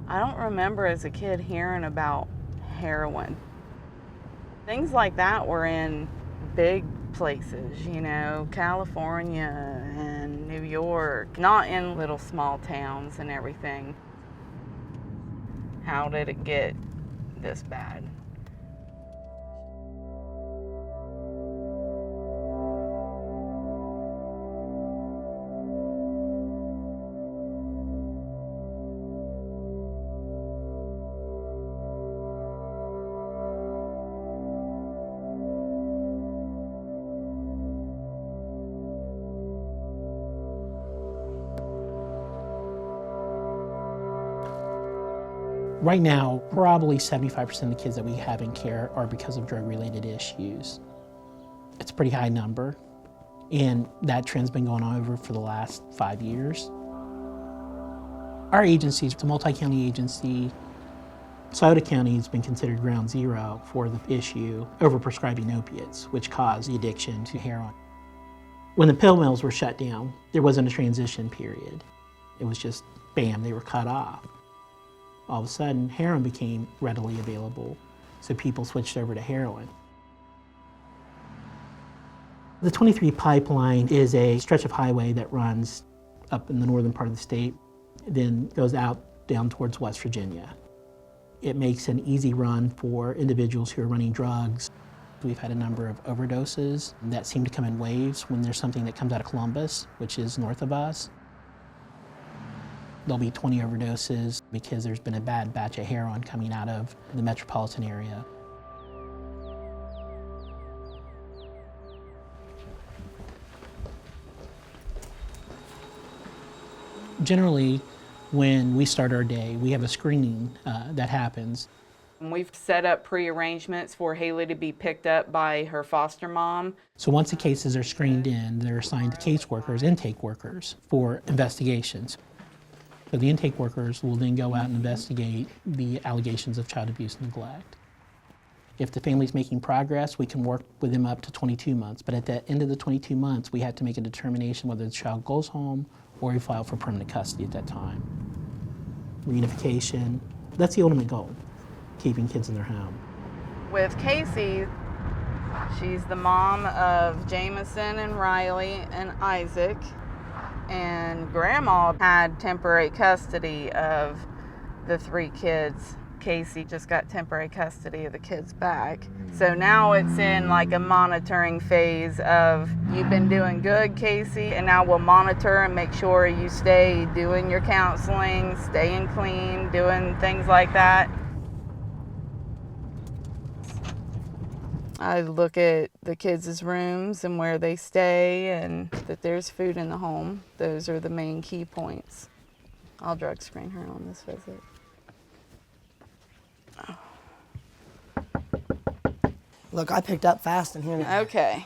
I don't remember as a kid hearing about heroin. Things like that were in big places, you know, California and New York, not in little small towns and everything. How did it get this bad? Right now, probably 75% of the kids that we have in care are because of drug-related issues. It's a pretty high number, and that trend's been going on over for the last 5 years. Our agency is a multi-county agency. Scioto County has been considered ground zero for the issue overprescribing opiates, which cause the addiction to heroin. When the pill mills were shut down, there wasn't a transition period. It was just, bam, they were cut off. All of a sudden, heroin became readily available, so people switched over to heroin. The 23 pipeline is a stretch of highway that runs up in the northern part of the state, then goes out down towards West Virginia. It makes an easy run for individuals who are running drugs. We've had a number of overdoses that seem to come in waves when there's something that comes out of Columbus, which is north of us. There'll be 20 overdoses because there's been a bad batch of heroin coming out of the metropolitan area. Generally, when we start our day, we have a screening that happens. We've set up pre-arrangements for Haley to be picked up by her foster mom. So once the cases are screened in, they're assigned to caseworkers, intake workers, for investigations. So the intake workers will then go out and investigate the allegations of child abuse and neglect. If the family's making progress, we can work with them up to 22 months. But at the end of the 22 months, we have to make a determination whether the child goes home or we file for permanent custody at that time. Reunification, that's the ultimate goal, keeping kids in their home. With Casey, she's the mom of Jameson and Riley and Isaac. And Grandma had temporary custody of the 3 kids. Casey just got temporary custody of the kids back. So now it's in like a monitoring phase of, you've been doing good, Casey, and now we'll monitor and make sure you stay doing your counseling, staying clean, doing things like that. I look at the kids' rooms and where they stay and that there's food in the home. Those are the main key points. I'll drug screen her on this visit. Oh. Look, I picked up fast in here. Okay.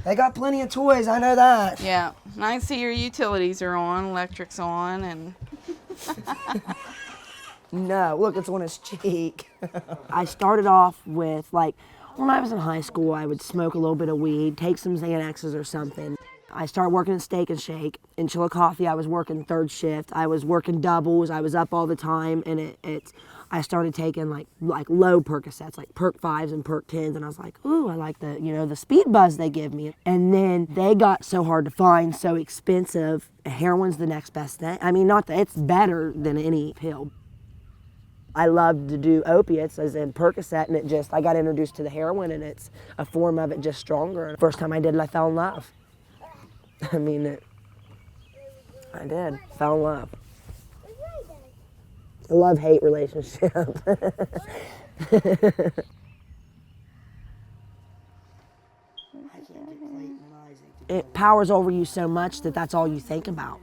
They got plenty of toys, I know that. Yeah, and I see your utilities are on, electric's on, and... No, look, it's on his cheek. I started off with, like, when I was in high school, I would smoke a little bit of weed, take some Xanaxes or something. I started working at Steak and Shake. In Chillicothe, I was working 3rd shift. I was working doubles. I was up all the time, and I started taking like low Percocets, like Perc 5s and Perc 10s, and I was like, ooh, I like the speed buzz they give me. And then they got so hard to find, so expensive. Heroin's the next best thing. I mean, not that it's better than any pill. I loved to do opiates, as in Percocet, and I got introduced to the heroin, and it's a form of it just stronger. First time I did it, I fell in love. I mean, I did, fell in love. A love-hate relationship. It powers over you so much that that's all you think about.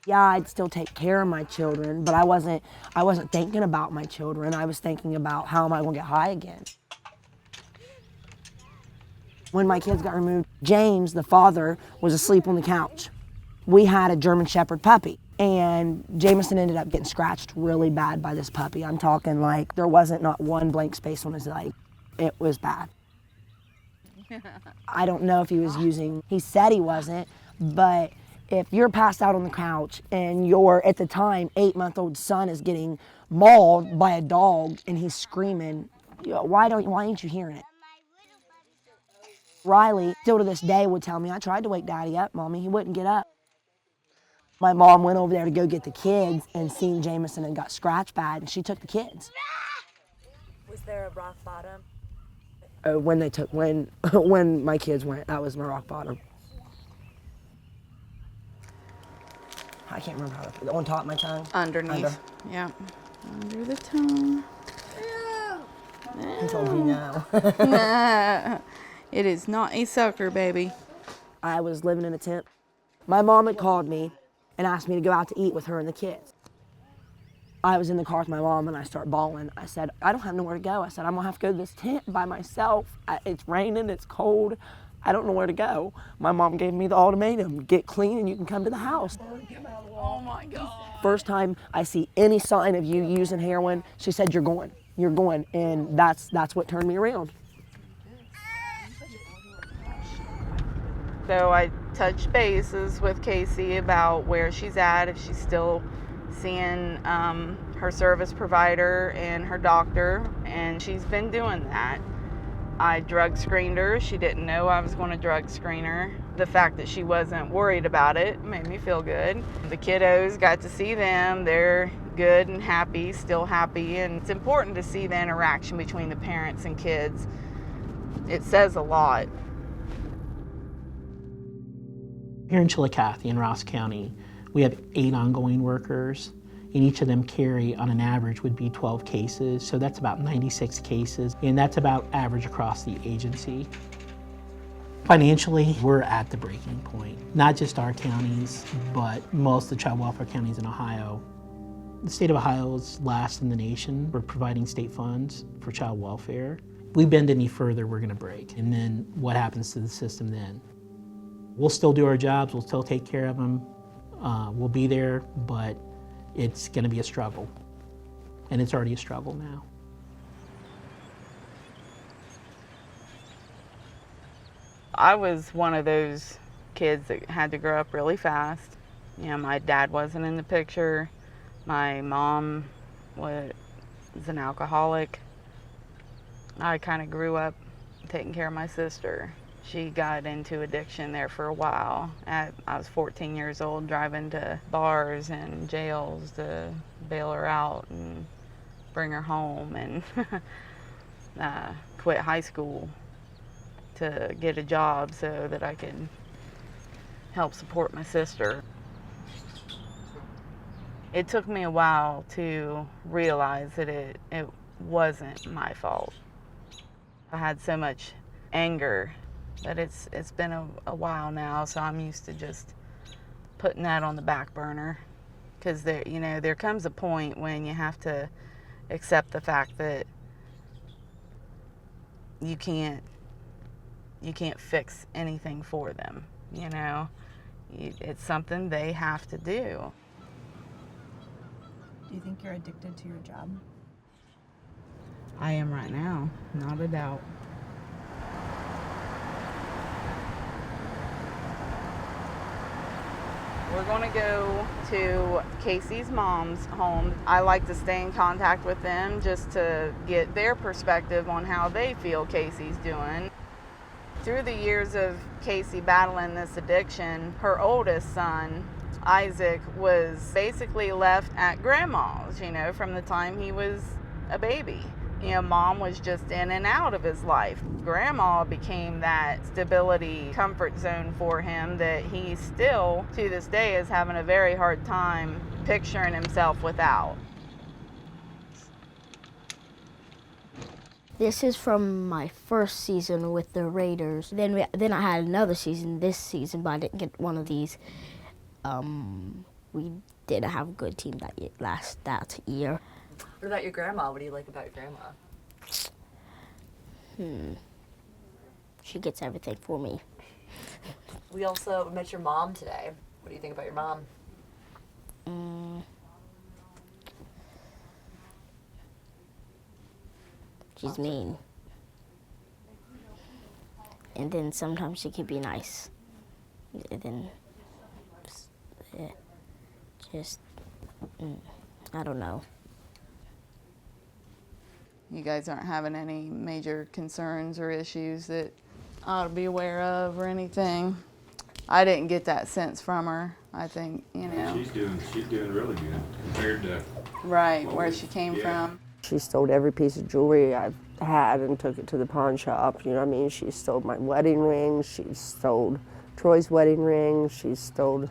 Yeah, I'd still take care of my children, but I wasn't thinking about my children. I was thinking about how am I gonna get high again. When my kids got removed, James, the father, was asleep on the couch. We had a German Shepherd puppy, and Jameson ended up getting scratched really bad by this puppy. I'm talking like there wasn't not one blank space on his leg. It was bad. I don't know if he was using, he said he wasn't, but If you're passed out on the couch and your, at the time, 8-month-old son is getting mauled by a dog and he's screaming, why ain't you hearing it? Riley, still to this day, would tell me, I tried to wake Daddy up, Mommy, he wouldn't get up. My mom went over there to go get the kids and seen Jameson and got scratched bad, and she took the kids. Was there a rock bottom? When my kids went, that was my rock bottom. I can't remember how to put it. On top of my tongue? Underneath. Under. Yeah. Under the tongue. He told me no. It is not a sucker, baby. I was living in a tent. My mom had called me and asked me to go out to eat with her and the kids. I was in the car with my mom and I started bawling. I said, I don't have nowhere to go. I said, I'm gonna have to go to this tent by myself. It's raining, it's cold. I don't know where to go. My mom gave me the ultimatum, get clean and you can come to the house. Oh my God. First time I see any sign of you using heroin, she said, you're going. And that's what turned me around. So I touched bases with Casey about where she's at, if she's still seeing her service provider and her doctor, and she's been doing that. I drug screened her. She didn't know I was going to drug screen her. The fact that she wasn't worried about it made me feel good. The kiddos, got to see them. They're good and happy, still happy, and it's important to see the interaction between the parents and kids. It says a lot. Here in Chillicothe in Ross County, we have 8 ongoing workers, and each of them carry, on an average, would be 12 cases. So that's about 96 cases, and that's about average across the agency. Financially, we're at the breaking point. Not just our counties, but most of the child welfare counties in Ohio. The state of Ohio is last in the nation for providing state funds for child welfare. If we bend any further, we're gonna break. And then what happens to the system then? We'll still do our jobs, we'll still take care of them, we'll be there, but it's gonna be a struggle. And it's already a struggle now. I was one of those kids that had to grow up really fast. You know, my dad wasn't in the picture. My mom was an alcoholic. I kind of grew up taking care of my sister. She got into addiction there for a while. I was 14 years old, driving to bars and jails to bail her out and bring her home, and quit high school to get a job so that I could help support my sister. It took me a while to realize that it wasn't my fault. I had so much anger that it's been a while now, so I'm used to just putting that on the back burner. Because there comes a point when you have to accept the fact that you can't fix anything for them. It's something they have to do. Do you think you're addicted to your job? I am right now, not a doubt. We're going to go to Casey's mom's home. I like to stay in contact with them just to get their perspective on how they feel Casey's doing. Through the years of Casey battling this addiction, her oldest son, Isaac, was basically left at grandma's, from the time he was a baby. Mom was just in and out of his life. Grandma became that stability, comfort zone for him that he still, to this day, is having a very hard time picturing himself without. This is from my first season with the Raiders. Then I had another season this season, but I didn't get one of these. We didn't have a good team that year. What about your grandma? What do you like about your grandma? She gets everything for me. We also met your mom today. What do you think about your mom? She's mean. And then sometimes she can be nice. And then Just, I don't know. You guys aren't having any major concerns or issues that I ought to be aware of or anything? I didn't get that sense from her. I think, you know. She's doing really good compared to Right, where she came from. She stole every piece of jewelry I've had and took it to the pawn shop. You know what I mean? She stole my wedding ring. She stole Troy's wedding ring. She stole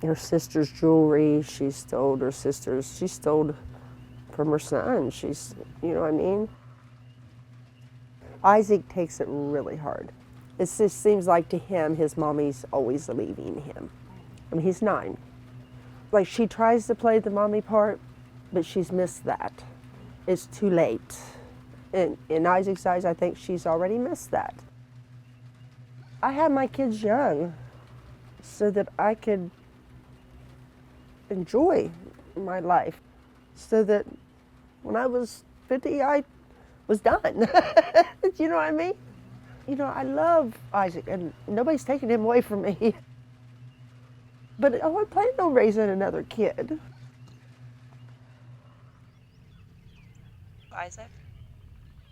her sister's jewelry. She stole her sister's. She stole from her son. She's, you know what I mean? Isaac takes it really hard. It just seems like to him, his mommy's always leaving him. I mean, he's 9. Like, she tries to play the mommy part, but she's missed that. It's too late. In Isaac's eyes, I think she's already missed that. I had my kids young so that I could enjoy my life, so that when I was 50, I was done. You know what I mean? You know, I love Isaac, and nobody's taking him away from me. But I plan on raising another kid. Isaac,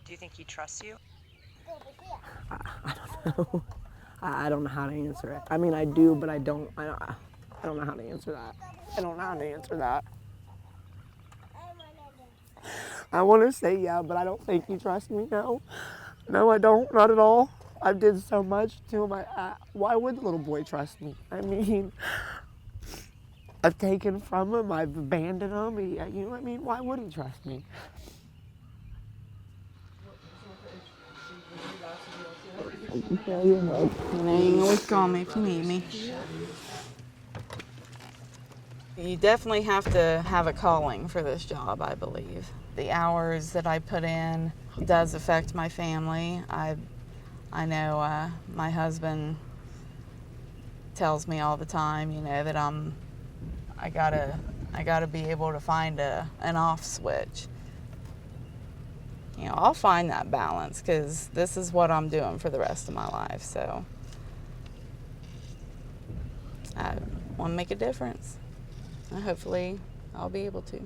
do you think he trusts you? I don't know. I don't know how to answer it. I mean, I do, but I don't know how to answer that. I don't know how to answer that. I want to say yeah, but I don't think he trusts me, no. No, I don't, not at all. I did so much to him. Why would the little boy trust me? I mean, I've taken from him, I've abandoned him. You know what I mean? Why would he trust me? You know, you can always call me if you need me. You definitely have to have a calling for this job, I believe. The hours that I put in does affect my family. I know my husband tells me all the time, you know, that I gotta be able to find an off switch. You know, I'll find that balance because this is what I'm doing for the rest of my life. So I want to make a difference. And hopefully I'll be able to.